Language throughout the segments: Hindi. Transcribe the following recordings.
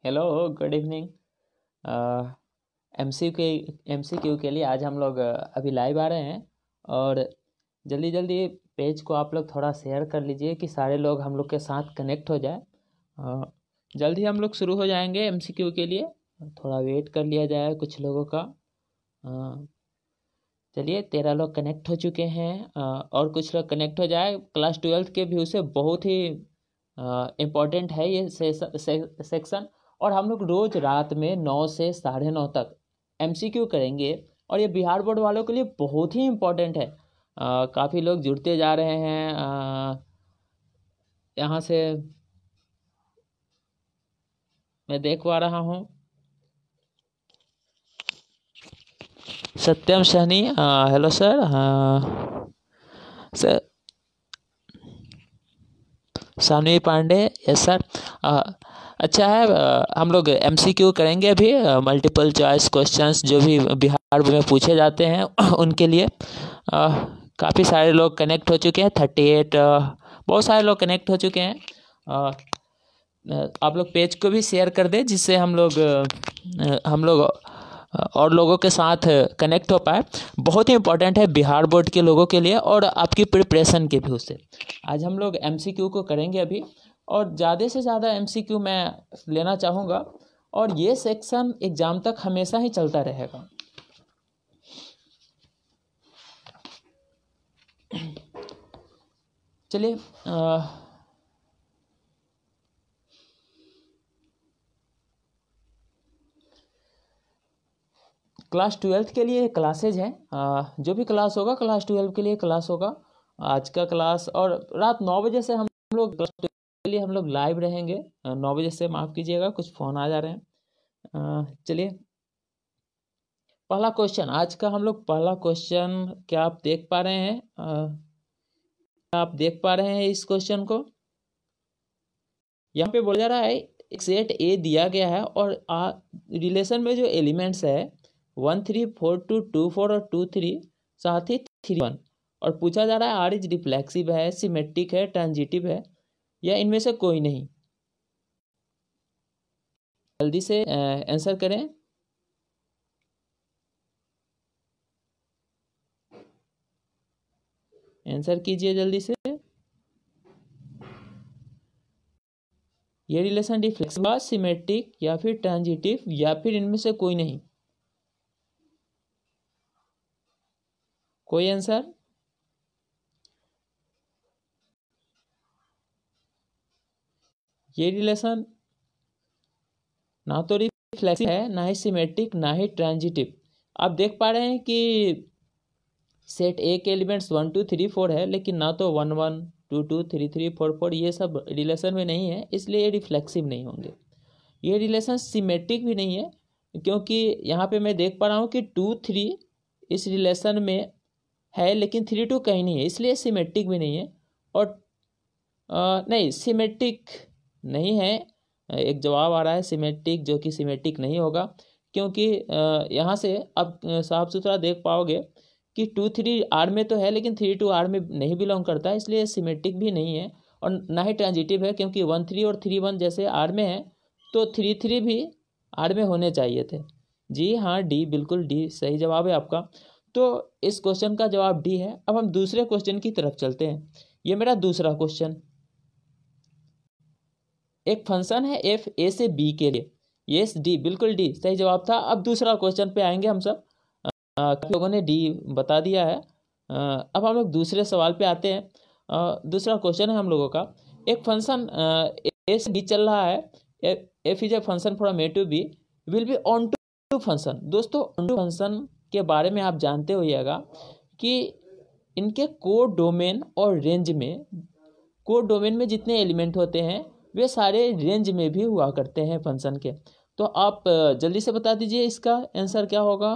Hello, good evening. एमसीक्यू के लिए आज हम लोग अभी लाइव आ रहे हैं। और जल्दी जल्दी पेज को आप लोग थोड़ा शेयर कर लीजिए कि सारे लोग हम लोग के साथ कनेक्ट हो जाए। जल्दी हम लोग शुरू हो जाएंगे एमसीक्यू के लिए। थोड़ा वेट कर लिया जाए कुछ लोगों का। चलिए 13 लोग कनेक्ट हो चुके हैं। और कुछ लोग कनेक्ट हो जाए। क्लास 12th के व्यू से बहुत ही इम्पोर्टेंट है ये सेक्शन। और हम लोग रोज रात में 9 से 9:30 तक एमसीक्यू करेंगे। और ये बिहार बोर्ड वालों के लिए बहुत ही इम्पोर्टेंट है। काफ़ी लोग जुड़ते जा रहे हैं यहाँ से मैं देख पा रहा हूँ। Satyam Sahni, hello sir. Sir Saanvi Pandey, yes sir. अच्छा है। हम लोग एमसीक्यू करेंगे अभी। मल्टीपल चॉइस क्वेश्चंस जो भी बिहार में पूछे जाते हैं उनके लिए। काफ़ी सारे लोग कनेक्ट हो चुके हैं। 38 बहुत सारे लोग कनेक्ट हो चुके हैं। आप लोग पेज को भी शेयर कर दें जिससे हम लोग और लोगों के साथ कनेक्ट हो पाए। बहुत ही इम्पोर्टेंट है बिहार बोर्ड के लोगों के लिए और आपकी प्रिपरेशन के भी उससे। आज हम लोग एमसीक्यू को करेंगे अभी। और ज़्यादा से ज़्यादा एमसीक्यू मैं लेना चाहूँगा। और ये सेक्शन एग्ज़ाम तक हमेशा ही चलता रहेगा। चलिए क्लास 12th के लिए क्लासेज हैं। जो भी क्लास होगा क्लास 12 के लिए क्लास होगा आज का क्लास। और रात 9 बजे से हम लोग क्लास 12 के लिए हम लोग लाइव रहेंगे। 9 बजे से, माफ़ कीजिएगा कुछ फ़ोन आ जा रहे हैं। चलिए पहला क्वेश्चन आज का हम लोग पहला क्वेश्चन क्या आप देख पा रहे हैं? क्या आप देख पा रहे हैं इस क्वेश्चन को? यहाँ पे बोला जा रहा है एक सेट ए दिया गया है और रिलेशन में जो एलिमेंट्स है 1 3 4 2 2 4 और 2 3 साथ ही 3 1। और पूछा जा रहा है आर इज रिफ्लेक्सिव है, सिमेट्रिक है, ट्रांजिटिव है या इनमें से कोई नहीं। जल्दी से आंसर करें। आंसर कीजिए जल्दी से। ये रिलेशन रिफ्लेक्सिव, सिमेट्रिक या फिर ट्रांजिटिव या फिर इनमें से कोई नहीं। कोई आंसर? ये रिलेशन ना तो रिफ्लेक्सिव है, ना ही सिमेट्रिक, ना ही ट्रांजिटिव। आप देख पा रहे हैं कि सेट ए के एलिमेंट्स 1 2 3 4 है, लेकिन ना तो 1 1 2 2 3 3 4 4 ये सब रिलेशन में नहीं है, इसलिए ये रिफ्लेक्सिव नहीं होंगे। ये रिलेशन सिमेट्रिक भी नहीं है क्योंकि यहाँ पे मैं देख पा रहा हूँ कि 2 3 इस रिलेशन में है लेकिन 3 2 कहीं नहीं है, इसलिए सिमेट्रिक भी नहीं है। और नहीं, सिमेट्रिक नहीं है। एक जवाब आ रहा है सिमेट्रिक, जो कि सिमेट्रिक नहीं होगा क्योंकि यहाँ से आप साफ सुथरा देख पाओगे कि 2 3 आर में तो है लेकिन 3 2 आर में नहीं बिलोंग करता है, इसलिए सिमेट्रिक भी नहीं है। और ना ही ट्रांजिटिव है क्योंकि 1 3 और 3 1 जैसे आर में है तो 3 3 भी आर में होने चाहिए थे। जी हाँ, डी, बिल्कुल डी सही जवाब है आपका। तो इस क्वेश्चन का जवाब डी है। अब हम दूसरे क्वेश्चन की तरफ चलते हैं। ये मेरा दूसरा क्वेश्चन। एक फंक्शन है एफ ए से बी के लिए। यस, डी, बिल्कुल डी सही जवाब था। अब दूसरा क्वेश्चन पे आएंगे हम सब। काफी लोगों ने डी बता दिया है। अब हम लोग दूसरे सवाल पे आते हैं। दूसरा क्वेश्चन है हम लोगों का। एक फंक्शन ए से बी चल रहा है। F is a function from A to B will be onto function. दोस्तों ऑन टू फंक्शन के बारे में आप जानते होइएगा कि इनके कोड डोमेन और रेंज में, कोड डोमेन में जितने एलिमेंट होते हैं वे सारे रेंज में भी हुआ करते हैं फंक्शन के। तो आप जल्दी से बता दीजिए इसका आंसर क्या होगा।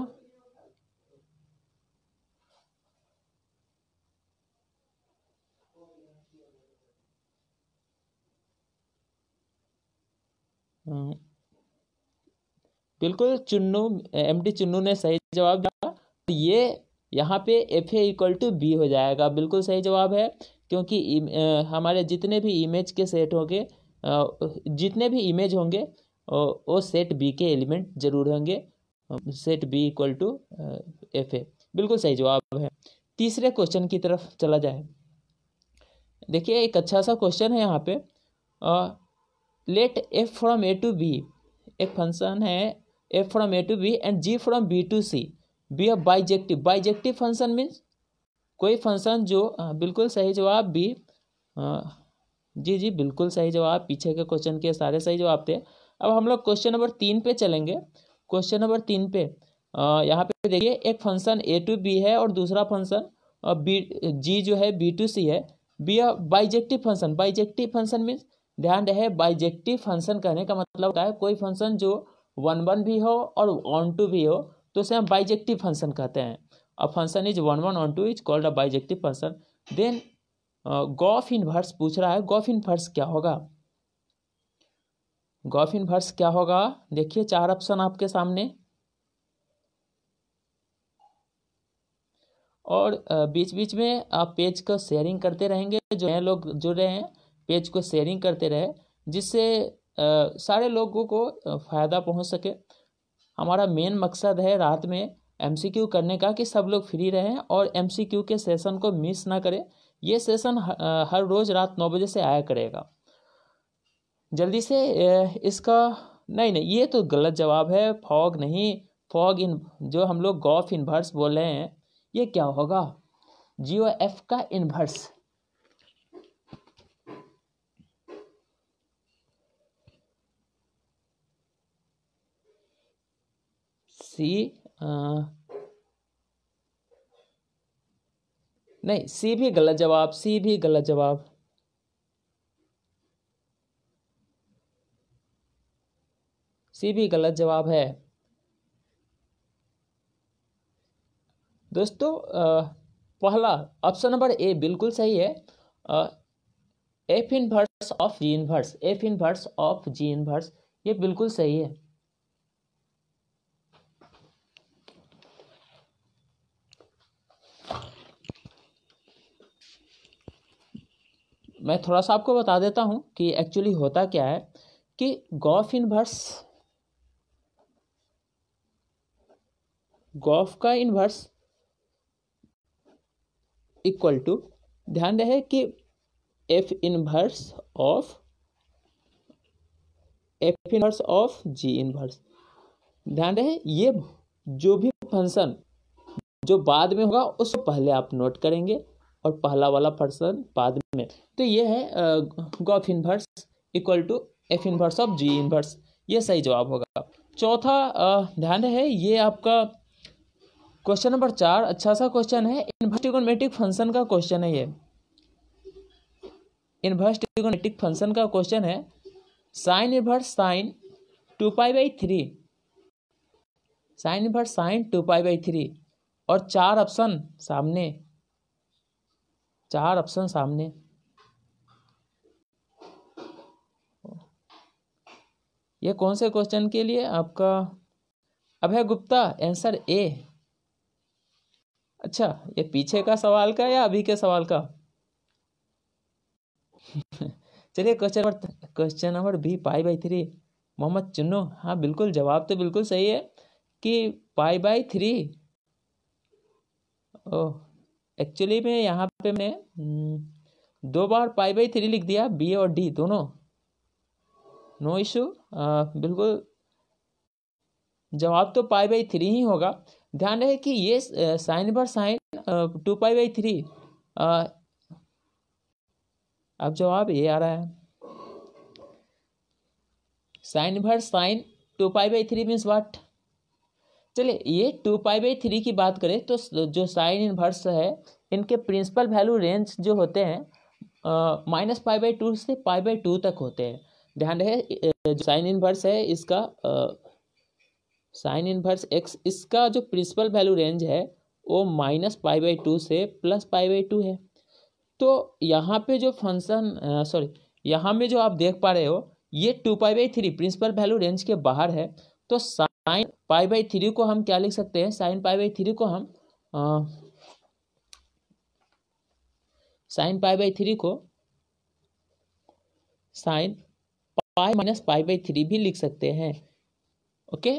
बिल्कुल चुन्नू, एमडी चुन्नू ने सही जवाब दिया। ये यहाँ पे F A equal to B हो जाएगा। बिल्कुल सही जवाब है क्योंकि हमारे जितने भी इमेज के सेट होंगे, जितने भी इमेज होंगे वो सेट बी के एलिमेंट जरूर होंगे। Set B equal to F A, बिल्कुल सही जवाब है। तीसरे क्वेश्चन की तरफ चला जाए। देखिए एक अच्छा सा क्वेश्चन है यहाँ पे। Let F from A to B, एक फंक्शन है F from A to B and G from B to C be a bijective. Bijective function means कोई फंक्शन जो बिल्कुल सही जवाब बी। जी जी बिल्कुल सही जवाब, पीछे के क्वेश्चन के सारे सही जवाब थे। अब हम लोग क्वेश्चन नंबर 3 पे चलेंगे। क्वेश्चन नंबर 3 पे यहाँ पे देखिए एक फंक्शन ए टू बी है और दूसरा फंक्शन बी जी जो है बी टू सी है। B a bijective function. Bijective function means ध्यान रहे बाइजेक्टिव फंक्शन कहने का मतलब होता है कोई फंक्शन जो 1 1 भी हो और 1 2 भी हो तो उसे हम बाइजेक्टिव फंक्शन कहते हैं। A function is 1 1 on 2 is called a bijective function. Then gof inverse पूछ रहा है, गॉफ इनवर्स क्या होगा? गॉफ इनवर्स क्या होगा? देखिए 4 ऑप्शन आपके सामने और बीच बीच में आप पेज को शेयरिंग करते रहेंगे। जो नए लोग जुड़ रहे हैं पेज को शेयरिंग करते रहे जिससे सारे लोगों को फ़ायदा पहुंच सके। हमारा मेन मकसद है रात में एमसीक्यू करने का कि सब लोग फ्री रहें और एमसीक्यू के सेशन को मिस ना करें। ये सेशन हर रोज़ रात 9 बजे से आया करेगा। जल्दी से इसका नहीं नहीं ये तो गलत जवाब है। फॉग नहीं, फॉग इन जो हम लोग गॉफ इनवर्स बोल रहे हैं ये क्या होगा? जीओ एफ का इनवर्स। सी नहीं, सी भी गलत जवाब, सी भी गलत जवाब। सी भी गलत जवाब है दोस्तों। पहला ऑप्शन नंबर ए बिल्कुल सही है। F inverse of G inverse, F inverse of G inverse ये बिल्कुल सही है। मैं थोड़ा सा आपको बता देता हूं कि एक्चुअली होता क्या है कि गॉफ इनवर्स, गॉफ का इनवर्स इक्वल टू, ध्यान रहे कि F inverse of G inverse. ध्यान रहे ये जो भी फंक्शन जो बाद में होगा उसको पहले आप नोट करेंगे और पहला वाला फंक्शन बाद में। तो ये है gof inverse equal to F inverse of G inverse, ये सही जवाब होगा। चौथा ध्यान रहे ये आपका क्वेश्चन नंबर 4 अच्छा सा क्वेश्चन है। इनवर्स ट्रिगोनोमेट्रिक फंक्शन का क्वेश्चन है ये। इनवर्स ट्रिगोनोमेट्रिक फंक्शन का क्वेश्चन है sine inverse sine 2π/3, sine inverse sine 2π/3 और 4 ऑप्शन सामने, 4 ऑप्शन सामने। ये कौन से क्वेश्चन के लिए आपका अभय गुप्ता? Answer A. अच्छा ये पीछे का सवाल का या अभी के सवाल का? चलिए question number B π/3 Mohammad Chunnu. हाँ बिल्कुल जवाब तो बिल्कुल सही है कि π/3। ओह एक्चुअली में यहाँ पे मैं 2 बार π/3 लिख दिया, बी और डी दोनों, नो इशू। बिल्कुल जवाब तो π/3 ही होगा। ध्यान रहे कि ये साइन बार साइन 2π/3 अब जवाब ये आ रहा है sine inverse sine 2π/3 means what? चलिए ये 2π/3 की बात करें तो जो साइन इनवर्स है इनके प्रिंसिपल वैल्यू रेंज जो होते हैं -π/2 से π/2 तक होते हैं। ध्यान रहे जो साइन इनवर्स है इसका साइन इनवर्स एक्स, इसका जो प्रिंसिपल वैल्यू रेंज है वो -π/2 से +π/2 है। तो यहाँ पे जो फंक्शन सॉरी यहाँ में जो आप देख पा रहे हो ये 2π/3 प्रिंसिपल वैल्यू रेंज के बाहर है। तो साइन π/3 को हम क्या लिख सकते हैं? साइन π/3 को हम साइन π/3 को sign pi minus pi by 3 भी लिख सकते हैं। ओके,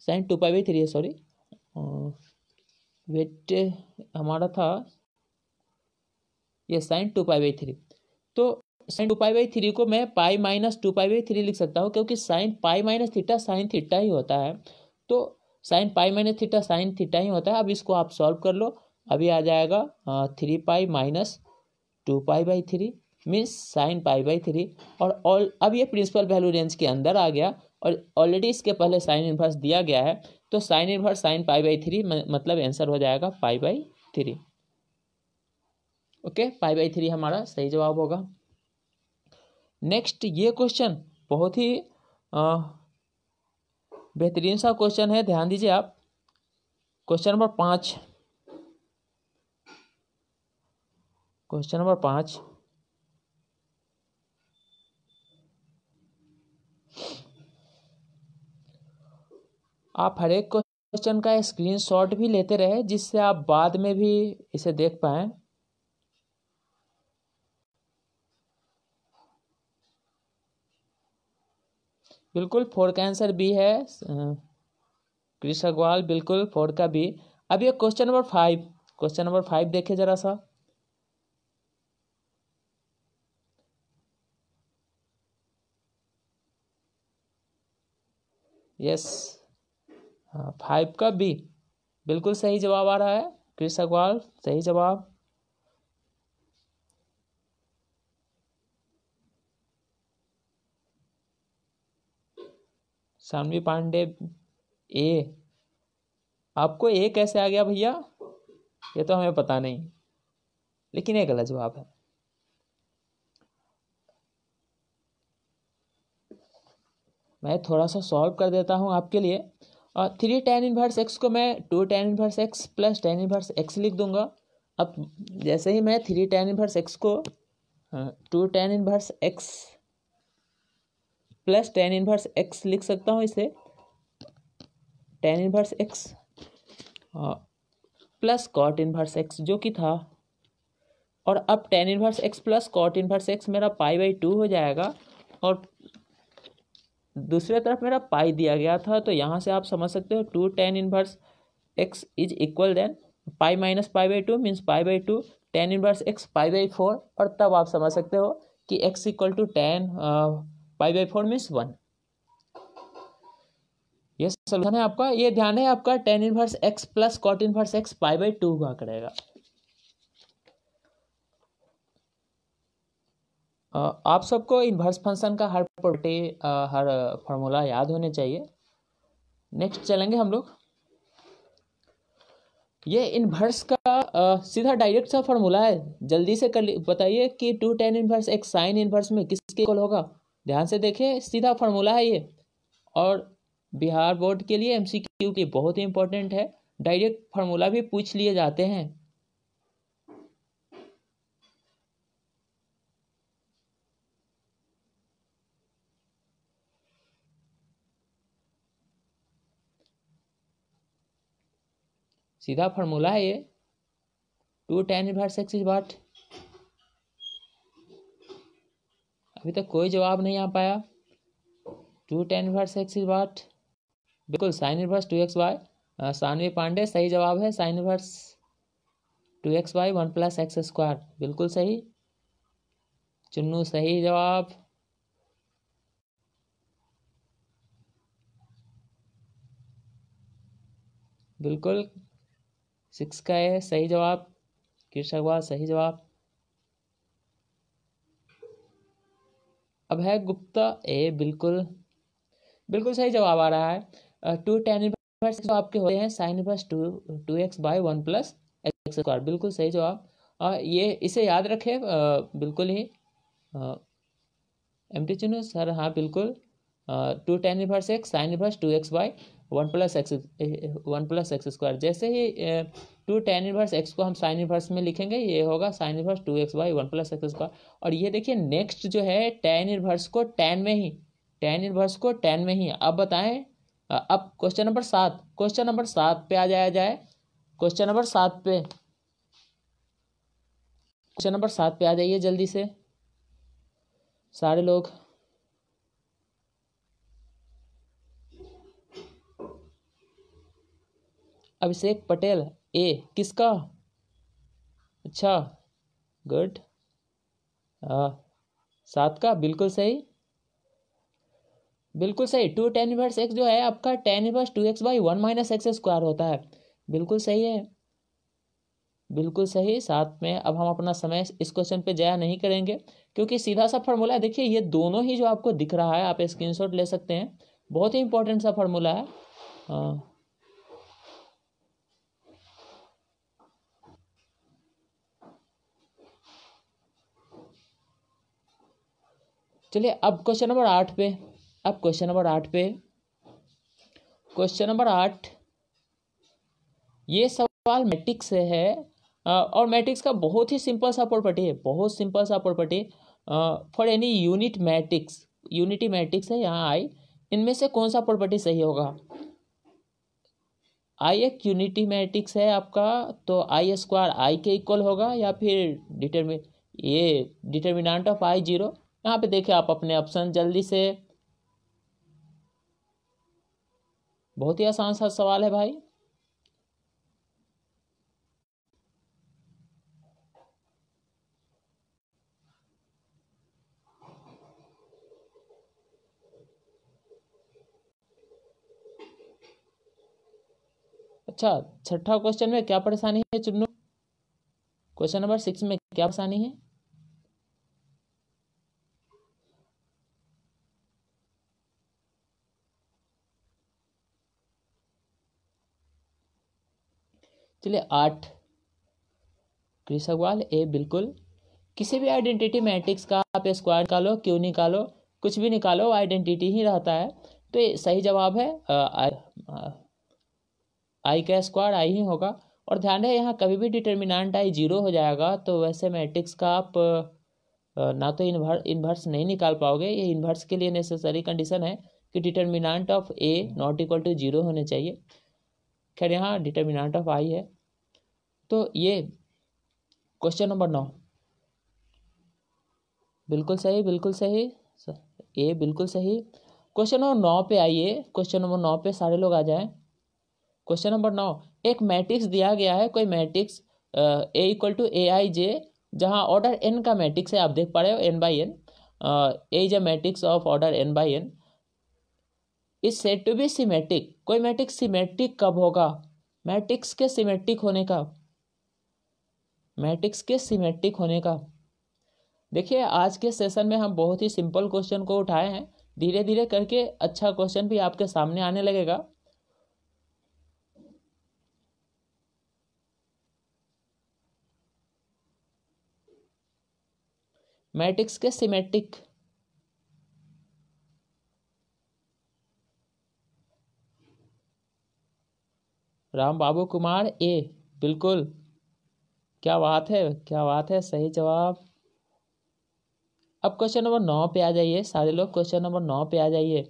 साइन 2 पाई बाई 3 है, सॉरी वेट हमारा था ये साइन 2 पाई बाई 3। तो साइन 2 पाई बाई 3 को मैं पाई माइनस 2 पाई बाई 3 लिख सकता हूँ, क्योंकि sine pi minus theta sine theta ही होता है। तो sine pi minus theta sine theta ही होता है। अब इसको आप सॉल्व कर लो, अभी आ जाएगा 3 pi minus 2 pi by 3 means sine pi by 3। और अब ये प्रिंसिपल वैल्यू रेंज के अंदर आ गया और ऑलरेडी इसके पहले साइन इनवर्स दिया गया है, तो sign inverse sine pi by 3 मतलब आंसर हो जाएगा pi by 3। Okay, pi by 3 हमारा सही जवाब होगा। नेक्स्ट ये क्वेश्चन बहुत ही बेहतरीन सा क्वेश्चन है, ध्यान दीजिए आप। क्वेश्चन नंबर 5, क्वेश्चन नंबर 5, आप हर एक क्वेश्चन का स्क्रीनशॉट भी लेते रहे, जिससे आप बाद में भी इसे देख पाएं। बिल्कुल 4 का आंसर बी है, कृष्ण अग्रवाल, बिल्कुल 4 का बी। अब ये क्वेश्चन नंबर 5, क्वेश्चन नंबर 5 देखे जरा सा। यस, 5 का बी बिल्कुल सही जवाब आ रहा है, कृष्ण अग्रवाल सही जवाब। शानवी पांडे ए, आपको ए कैसे आ गया भैया, ये तो हमें पता नहीं, लेकिन ये गलत जवाब है। मैं थोड़ा सा सॉल्व कर देता हूँ आपके लिए। 3 tan इनवर्स एक्स को मैं 2 tan inverse x plus tan inverse x लिख दूंगा। अब जैसे ही मैं 3 tan इनवर्स एक्स को 2 tan inverse x plus tan inverse x लिख सकता हूँ, इसे tan inverse x plus cot inverse x जो कि था, और अब tan inverse x plus cot inverse x मेरा पाई बाई 2 हो जाएगा, और दूसरे तरफ मेरा पाई दिया गया था, तो यहाँ से आप समझ सकते हो 2 tan inverse x is equal then pi minus pi by 2 means pi by 2 tan inverse x pi by 4, और तब आप समझ सकते हो कि x equal to tan pi by 4 means 1। ये सोल्यूशन है आपका, ये ध्यान है आपका tan inverse x plus cot inverse x pi by 2 हुआ करेगा। आप सबको इन्वर्स फंक्शन का हर प्रॉपर्टी हर फार्मूला याद होने चाहिए। नेक्स्ट चलेंगे हम लोग। ये इन्वर्स का सीधा डायरेक्ट सा फार्मूला है, जल्दी से कर बताइए कि 2 tan inverse x sine inverse में किसके इक्वल होगा। ध्यान से देखिए, सीधा फार्मूला है ये, और बिहार बोर्ड के लिए MCQ के बहुत ही इंपॉर्टेंट है, डायरेक्ट फार्मूला भी पूछ लिए जाते हैं। सीधा फार्मूला है ये, 2 tan inverse x is what. अभी तक कोई जवाब नहीं आ पाया। 2 tan inverse x is what, बिल्कुल sine inverse 2xy। Shanvi Pandey सही जवाब है, sine inverse 2xy 1 plus X square, बिल्कुल सही। चुन्नू सही जवाब। बिल्कुल 6 का है सही जवाब, कृष्ण अग्रवाल सही जवाब। अब है गुप्ता ए, बिल्कुल बिल्कुल सही जवाब आ रहा है। 2 tan इनवर्स जो आपके होते हैं sine inverse 2x by 1 plus X square, बिल्कुल सही जवाब। ये इसे याद रखें, बिल्कुल ही एमटी चुनो सर, हाँ बिल्कुल 2 tan inverse x sine inverse 2x by 1 plus X square. जैसे ही 2 tan इनवर्स एक्स को हम साइन इनवर्स में लिखेंगे, ये होगा sine inverse 2x by 1 plus X square. और ये देखिए नेक्स्ट जो है tan इनवर्स को tan में ही, tan इनवर्स को tan में ही। अब बताएं, अब क्वेश्चन नंबर 7, क्वेश्चन नंबर 7 पे आ जाया जाए। क्वेश्चन नंबर 7 पे, क्वेश्चन नंबर 7 पे आ जाइए जल्दी से सारे लोग। अभिषेक पटेल ए किसका? अच्छा गुड, 7 का, बिल्कुल सही, बिल्कुल सही। 2 tan इनवर्स x जो है आपका tan इनवर्स 2x/1 - x² होता है, बिल्कुल सही है, बिल्कुल सही। साथ में अब हम अपना समय इस क्वेश्चन पे जाया नहीं करेंगे क्योंकि सीधा सा फार्मूला है। देखिए ये दोनों ही जो आपको दिख रहा है आप स्क्रीनशॉट ले सकते हैं, बहुत ही इंपॉर्टेंट सा फार्मूला है। चलिए अब क्वेश्चन नंबर 8 पे, अब क्वेश्चन नंबर 8 पे, क्वेश्चन नंबर 8, ये सवाल मैट्रिक्स से है और मैट्रिक्स का बहुत ही सिंपल सा प्रॉपर्टी है, बहुत सिंपल सा property. For any unit matrix, unity matrix है यहाँ आई, इनमें से कौन सा प्रॉपर्टी सही होगा? आई एक यूनिटी मैट्रिक्स है आपका, तो I² आई के इक्वल होगा या फिर डिटर्मिनेंट ऑफ आई 0। यहाँ पे देखिए आप अपने ऑप्शन जल्दी से, बहुत ही आसान सा सवाल है भाई। अच्छा, छठा क्वेश्चन में क्या परेशानी है चुन्नू? क्वेश्चन नंबर 6 में क्या परेशानी है? चलिए 8, कृषकवाल ए बिल्कुल। किसी भी आइडेंटिटी मैट्रिक्स का आप स्क्वायर निकालो, क्यों निकालो, कुछ भी निकालो, आइडेंटिटी ही रहता है। तो ये सही जवाब है आई का स्क्वायर आई ही होगा। और ध्यान रहे यहाँ कभी भी डिटर्मिनेंट आई 0 हो जाएगा तो वैसे मैट्रिक्स का आप ना तो इन्वर्स नहीं निकाल पाओगे। ये इन्वर्स के लिए नेसेसरी कंडीशन है कि determinant of A not equal to 0 होने चाहिए। खैर यहाँ डिटर्मिनेंट ऑफ आई है। तो ये क्वेश्चन नंबर 9 बिल्कुल सही, बिल्कुल सही, ए बिल्कुल सही। क्वेश्चन नंबर 9 पे आइए, क्वेश्चन नंबर 9 पे सारे लोग आ जाएं। क्वेश्चन नंबर 9, एक मैट्रिक्स दिया गया है, कोई मैट्रिक्स ए इक्वल टू ए आई जे, जहाँ ऑर्डर एन का मैट्रिक्स है, आप देख पा रहे हो n/n, A is a matrix of order n/n, is said to be symmetric. कोई मैट्रिक्स सिमेट्रिक कब होगा? मैट्रिक्स के सिमेट्रिक होने का, मैट्रिक्स के सिमेट्रिक होने का। देखिए आज के सेशन में हम बहुत ही सिंपल क्वेश्चन को उठाए हैं, धीरे धीरे करके अच्छा क्वेश्चन भी आपके सामने आने लगेगा। मैट्रिक्स के सिमेट्रिक, राम बाबू कुमार ए बिल्कुल, क्या बात है, क्या बात है, सही जवाब। अब क्वेश्चन नंबर 9 पे आ जाइए सारे लोग, क्वेश्चन नंबर 9 पे आ जाइए।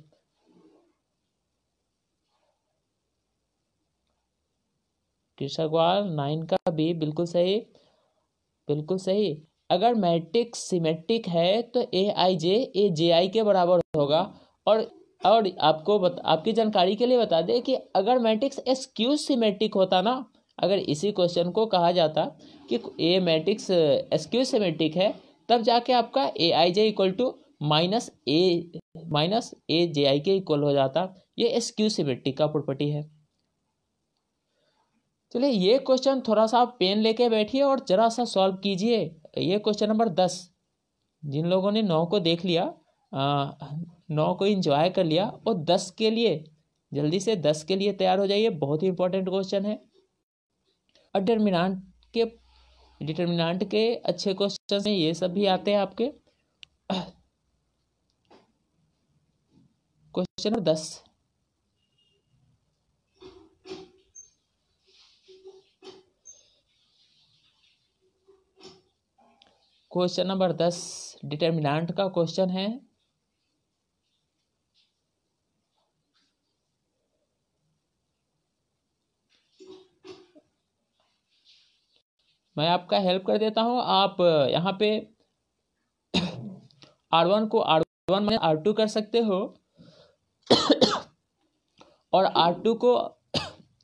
कृषकवाल 9 का बी बिल्कुल सही, बिल्कुल सही। अगर मैट्रिक्स सिमेट्रिक है तो ए आई जे ए जे आई के बराबर होगा। और आपकी जानकारी के लिए बता दें कि अगर मैट्रिक्स स्क्यू सिमेट्रिक होता ना, अगर इसी क्वेश्चन को कहा जाता कि ए मैट्रिक्स स्क्यू सिमेट्रिक है, तब जाके आपका ए आई जे इक्वल टू माइनस ए जे आई के इक्वल हो जाता। ये स्क्यू सिमेट्रिक का प्रॉपर्टी है। चलिए ये क्वेश्चन थोड़ा सा आप पेन लेके बैठिए और जरा सा सॉल्व कीजिए। ये क्वेश्चन नंबर 10, जिन लोगों ने 9 को देख लिया, 9 को एंजॉय कर लिया, और 10 के लिए जल्दी से 10 के लिए तैयार हो जाइए, बहुत ही इंपॉर्टेंट क्वेश्चन है। और डिटर्मिनेंट के अच्छे क्वेश्चन हैं, ये सब भी आते हैं आपके। Question number 10, question number 10 determinant का क्वेश्चन है। मैं आपका हेल्प कर देता हूं। आप यहाँ पे R1 को R1 में R2 कर सकते हो और R2 को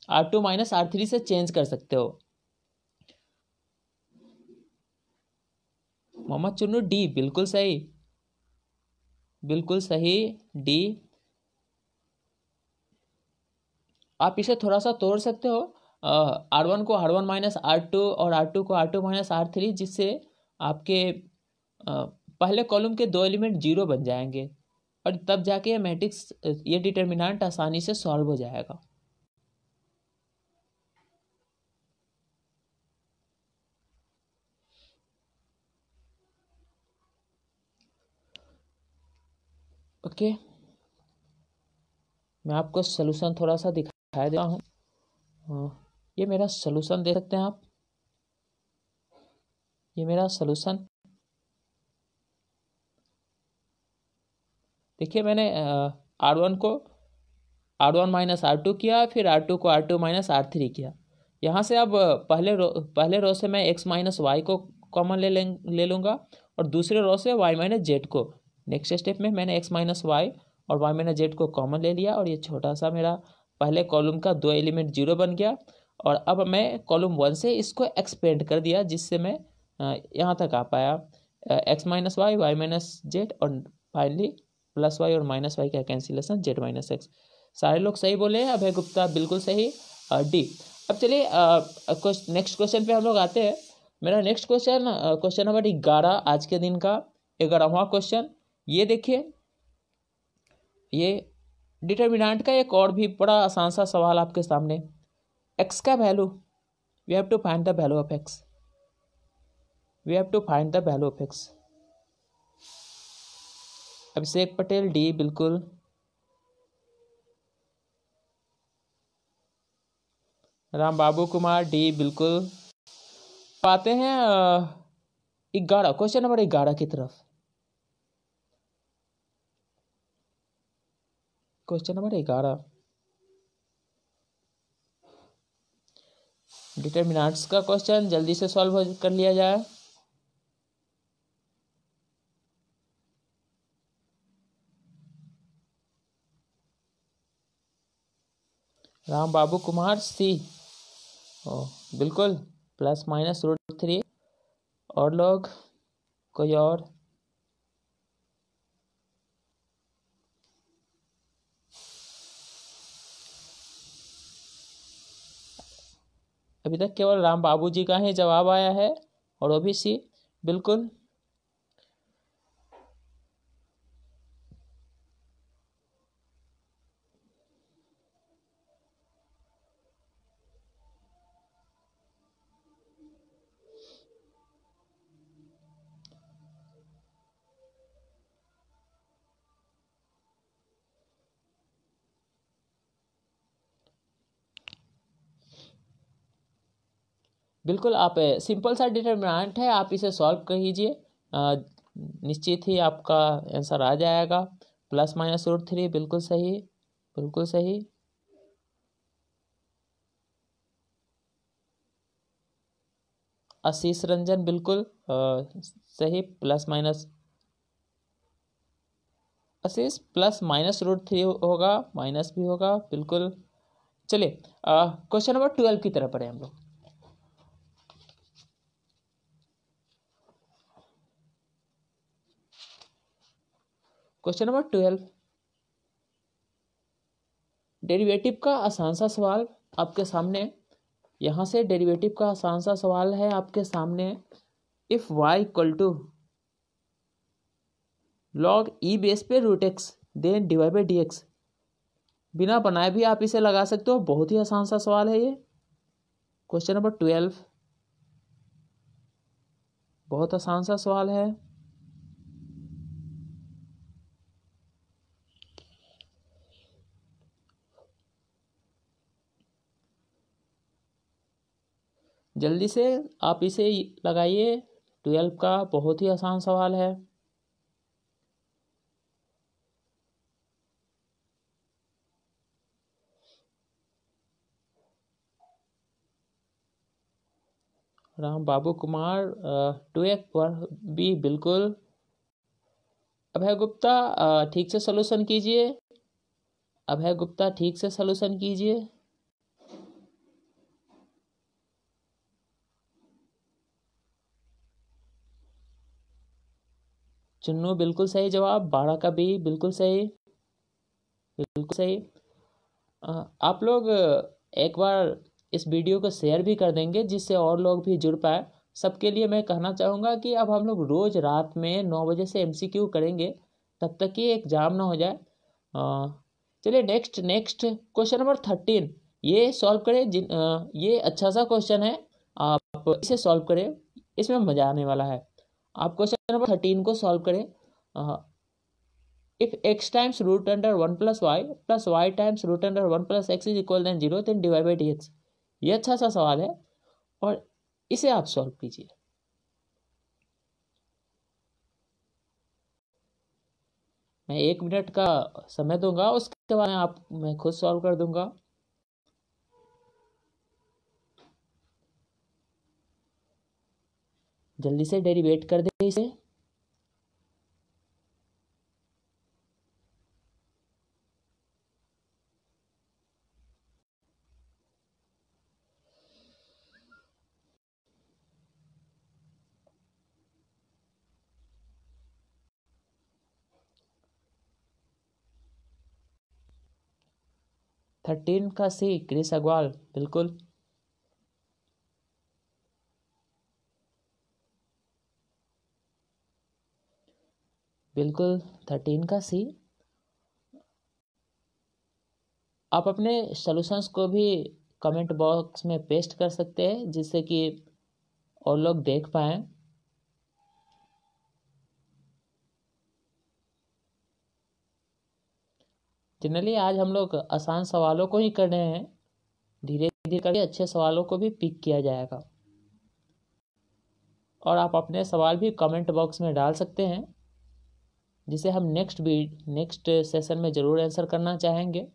R2 माइनस R3 से चेंज कर सकते हो। मोहम्मद चुन्नू डी, बिल्कुल सही, बिल्कुल सही, डी। आप इसे थोड़ा सा तोड़ सकते हो, R1 को R1 माइनस R2 और R2 को R2 माइनस R3, जिससे आपके पहले कॉलम के दो एलिमेंट जीरो बन जाएंगे और तब जाके ये मैट्रिक्स, ये डिटर्मिनेंट आसानी से सॉल्व हो जाएगा। ओके, मैं आपको सोल्यूशन थोड़ा सा दिखा देता हूँ। ये मेरा सोल्यूशन देख सकते हैं आप, ये मेरा सोल्यूशन देखिए। मैंने R1 को R1 माइनस R2 किया, फिर R2 को R2 माइनस R3 किया। यहाँ से अब पहले रो से मैं x माइनस वाई को कॉमन ले लूँगा और दूसरे रो से y माइनस जेड को। नेक्स्ट स्टेप में मैंने x माइनस वाई और y माइनस जेड को कॉमन ले लिया और ये छोटा सा मेरा पहले कॉलम का दो एलिमेंट जीरो बन गया। और अब मैं कॉलम 1 से इसको एक्सपेंड कर दिया, जिससे मैं यहाँ तक आ पाया, x minus y, y minus z और फाइनली प्लस वाई और माइनस वाई का कैंसिलेशन जेड माइनस एक्स। सारे लोग सही बोले हैं। अभय गुप्ता बिल्कुल सही, डी। अब चलिए नेक्स्ट क्वेश्चन पे हम लोग आते हैं। मेरा नेक्स्ट क्वेश्चन नंबर 11, आज के दिन का 11वां क्वेश्चन। ये देखिए, ये डिटर्मिनेंट का एक और भी बड़ा आसान सा सवाल आपके सामने। एक्स का value, we have to find the value of x, we have to find the value of x. Abhishek Patel D, बिल्कुल। राम बाबू कुमार डी, बिल्कुल। आते हैं 11, क्वेश्चन नंबर 11 की तरफ। क्वेश्चन नंबर 11, डिटर्मिनेंट्स का क्वेश्चन, जल्दी से सॉल्व कर लिया जाए। राम बाबू कुमार सी, बिल्कुल, प्लस माइनस √3। और लोग, कोई और? अभी तक केवल राम बाबू जी का ही जवाब आया है और वो भी सी, बिल्कुल। बिल्कुल, आप सिंपल सा डिटर्मिनेंट है, आप इसे सॉल्व कीजिए, निश्चित ही आपका आंसर आ जाएगा। प्लस माइनस √3, बिल्कुल सही, बिल्कुल सही। आशीष रंजन, बिल्कुल सही, प्लस माइनस, आशीष प्लस माइनस √3 होगा, माइनस भी होगा, बिल्कुल। चलिए क्वेश्चन नंबर 12 की तरफ बढ़े हम लोग। क्वेश्चन नंबर 12, डेरिवेटिव का आसान सा सवाल आपके सामने। यहाँ से डेरिवेटिव का आसान सा सवाल है आपके सामने। If y equal to log e base पे √x then divide by dx, बिना बनाए भी आप इसे लगा सकते हो। बहुत ही आसान सा सवाल है ये, क्वेश्चन नंबर 12, बहुत आसान सा सवाल है। जल्दी से आप इसे लगाइए, 12 का बहुत ही आसान सवाल है। राम बाबू कुमार 2 पर बी, बिल्कुल। अभय गुप्ता ठीक से सॉल्यूशन कीजिए, अभय गुप्ता ठीक से सॉल्यूशन कीजिए। चुन्नू बिल्कुल सही जवाब, 12 का बी बिल्कुल सही, बिल्कुल सही। आप लोग एक बार इस वीडियो को शेयर भी कर देंगे जिससे और लोग भी जुड़ पाए। सबके लिए मैं कहना चाहूँगा कि अब हम लोग रोज़ रात में 9 बजे से एमसीक्यू करेंगे, तब तक कि एग्ज़ाम ना हो जाए। चलिए नेक्स्ट नेक्स्ट क्वेश्चन नंबर 13 ये सॉल्व करें। ये अच्छा सा क्वेश्चन है, आप इसे सॉल्व करें, इसमें मज़ा आने वाला है। आप क्वेश्चन नंबर 13 को सॉल्व करें। If x times root under 1 plus y times root under 1 plus x is equal then 0 then divide by dx। ये अच्छा सा सवाल है और इसे आप सॉल्व कीजिए। मैं 1 मिनट का समय दूंगा, उसके बाद मैं खुद सॉल्व कर दूंगा। जल्दी से डेरिवेट कर दे इसे। थर्टीन का सी क्रिस अग्रवाल बिल्कुल। बिल्कुल 13 का सी। आप अपने सॉल्यूशंस को भी कमेंट बॉक्स में पेस्ट कर सकते हैं जिससे कि और लोग देख पाएँ। जनरली आज हम लोग आसान सवालों को ही कर रहे हैं, धीरे धीरे करके अच्छे सवालों को भी पिक किया जाएगा। और आप अपने सवाल भी कमेंट बॉक्स में डाल सकते हैं जिसे हम नेक्स्ट सेशन में ज़रूर आंसर करना चाहेंगे।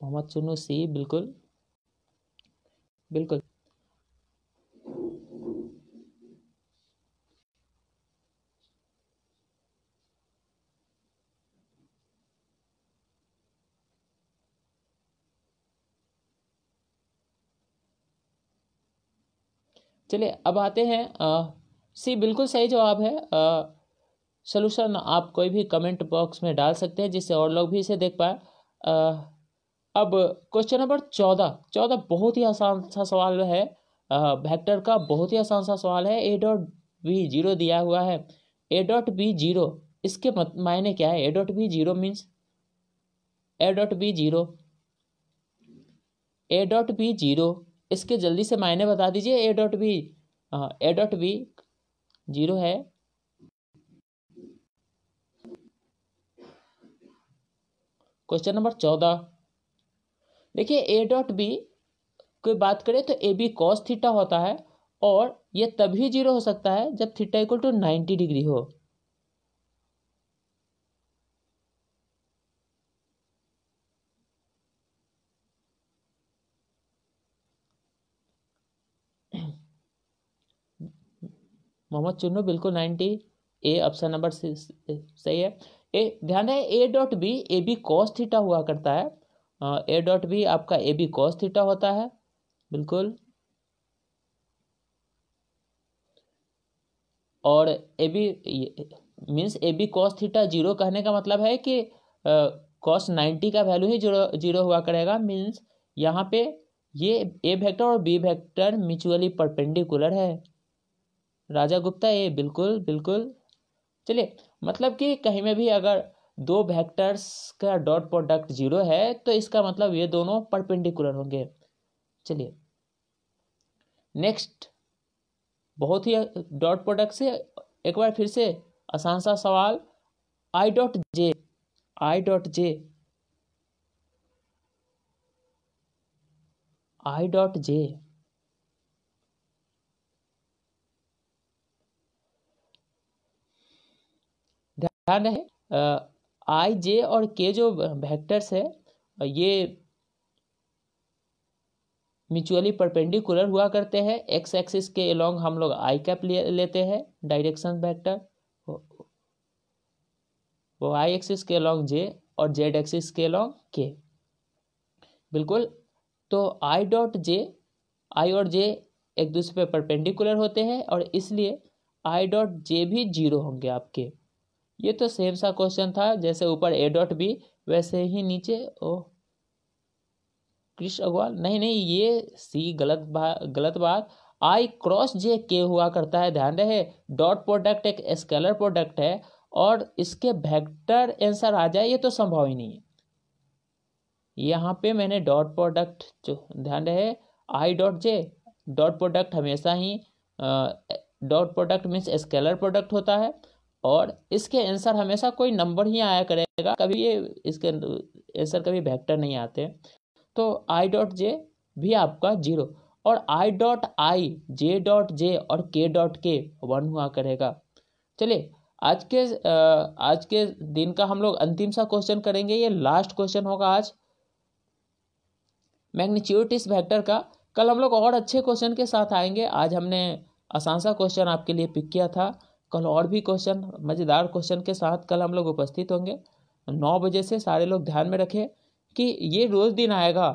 मोहम्मद चुन्नू सी बिल्कुल बिल्कुल। चलिए अब आते हैं सी बिल्कुल सही जवाब है। सॉल्यूशन आप कोई भी कमेंट बॉक्स में डाल सकते हैं जिससे और लोग भी इसे देख पाए। अब क्वेश्चन नंबर 14 बहुत ही आसान सा सवाल है। वेक्टर का बहुत ही आसान सा सवाल है। ए डॉट बी जीरो दिया हुआ है। ए डॉट बी जीरो इसके मायने क्या है? A dot B zero means A dot B zero, A dot B zero इसके जल्दी से मायने बता दीजिए। A dot B A dot B zero है। क्वेश्चन नंबर 14 देखिए, ए डॉट बी की बात करें तो ए बी कॉस थीटा होता है और ये तभी जीरो हो सकता है जब थीटा इक्वल टू 90 डिग्री हो। मोहम्मद चुन्नू बिल्कुल 90, ए ऑप्शन नंबर सही है। ए ध्यान रहे, A dot B A B cos theta हुआ करता है। ए डॉट बी आपका ए बी कॉस थीटा होता है बिल्कुल। और A B means A B cos theta zero कहने का मतलब है कि कॉस 90 का वैल्यू ही जीरो जीरो हुआ करेगा। मीन्स यहाँ पे ये ए वेक्टर और बी वेक्टर म्यूचुअली परपेंडिकुलर है। राजा गुप्ता ए बिल्कुल बिल्कुल। चलिए, मतलब कि कहीं में भी अगर दो वेक्टर्स का डॉट प्रोडक्ट जीरो है तो इसका मतलब ये दोनों परपेंडिकुलर होंगे। चलिए नेक्स्ट, बहुत ही डॉट प्रोडक्ट से एक बार फिर से आसान सा सवाल। आई डॉट जे आई डॉट जे आई डॉट जे ध्यान रहे, आई जे और के जो वेक्टर्स है ये म्यूचुअली परपेंडिकुलर हुआ करते हैं। एक्स एक्सिस के अलोंग हम लोग आई कैप लेते हैं डायरेक्शन वेक्टर, वो आई एक्सिस के अलोंग जे और जेड एक्सिस के अलोंग के बिल्कुल। तो आई डॉट जे आई और जे एक दूसरे पे परपेंडिकुलर होते हैं और इसलिए आई डॉट जे भी 0 होंगे आपके। ये तो सेम सा क्वेश्चन था, जैसे ऊपर ए डॉट बी वैसे ही नीचे। ओ कृष्ण अग्रवाल, नहीं नहीं, ये सी गलत बात। आई क्रॉस जे के हुआ करता है, ध्यान रहे। डॉट प्रोडक्ट एक स्केलर प्रोडक्ट है और इसके वेक्टर आंसर आ जाए, ये तो संभव ही नहीं है। यहाँ पे मैंने डॉट प्रोडक्ट, जो ध्यान रहे, I dot J, dot product हमेशा ही dot product means scalar product होता है और इसके आंसर हमेशा कोई नंबर ही आया करेगा, कभी ये इसके आंसर कभी वेक्टर नहीं आते। तो आई डॉट जे भी आपका 0 और I dot I, J dot J और के डॉट के 1 हुआ करेगा। चलिए आज के दिन का हम लोग अंतिम सा क्वेश्चन करेंगे, ये लास्ट क्वेश्चन होगा आज मैग्नीट्यूड इस वेक्टर का। कल हम लोग और अच्छे क्वेश्चन के साथ आएंगे। आज हमने आसान सा क्वेश्चन आपके लिए पिक किया था, कल और भी क्वेश्चन मज़ेदार क्वेश्चन के साथ कल हम लोग उपस्थित होंगे 9 बजे से। सारे लोग ध्यान में रखें कि ये रोज दिन आएगा।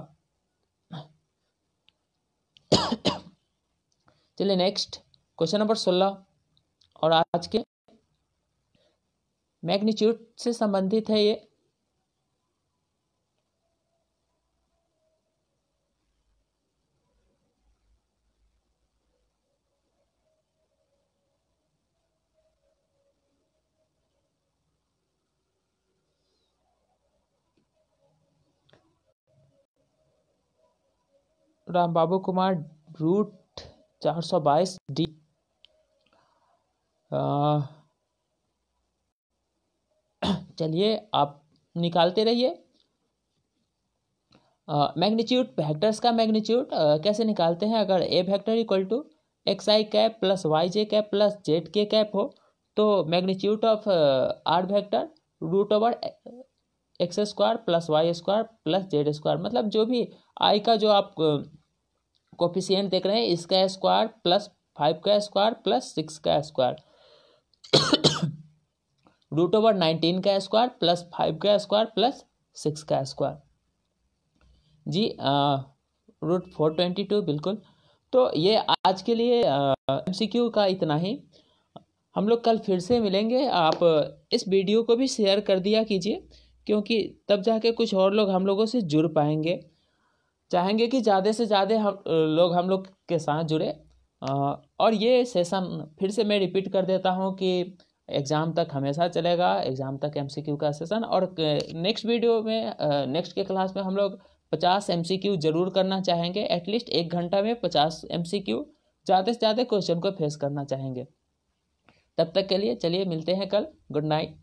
चलिए नेक्स्ट क्वेश्चन नंबर 16 और आज के मैग्नीट्यूड से संबंधित है ये। राम बाबू कुमार, रूट 422 डी। चलिए आप निकालते रहिए। मैग्नीट्यूड वेक्टर्स का मैग्नीट्यूड कैसे निकालते हैं? अगर A vector equal to X I cap plus Y J cap plus Z K cap हो तो magnitude of R vector root over X square plus Y square plus Z square, मतलब जो भी आई का जो आप कोफिशिएंट देख रहे हैं, इसका स्क्वायर प्लस 5 का स्क्वायर प्लस 6 का स्क्वायर रूट ओवर 19 का स्क्वायर प्लस 5 का स्क्वायर प्लस 6 का स्क्वायर जी, रूट 422 बिल्कुल। तो ये आज के लिए MCQ का इतना ही। हम लोग कल फिर से मिलेंगे। आप इस वीडियो को भी शेयर कर दिया कीजिए, क्योंकि तब जाके कुछ और लोग हम लोगों से जुड़ पाएंगे। चाहेंगे कि ज़्यादा से ज़्यादा हम लोग के साथ जुड़े। और ये सेशन फिर से मैं रिपीट कर देता हूँ कि एग्ज़ाम तक हमेशा चलेगा, एग्ज़ाम तक MCQ का सेशन। और नेक्स्ट वीडियो में नेक्स्ट के क्लास में हम लोग 50 MCQ जरूर करना चाहेंगे। एटलीस्ट 1 घंटा में 50 MCQ, ज़्यादा से ज़्यादा क्वेश्चन को फेस करना चाहेंगे। तब तक के लिए चलिए मिलते हैं कल। Good night.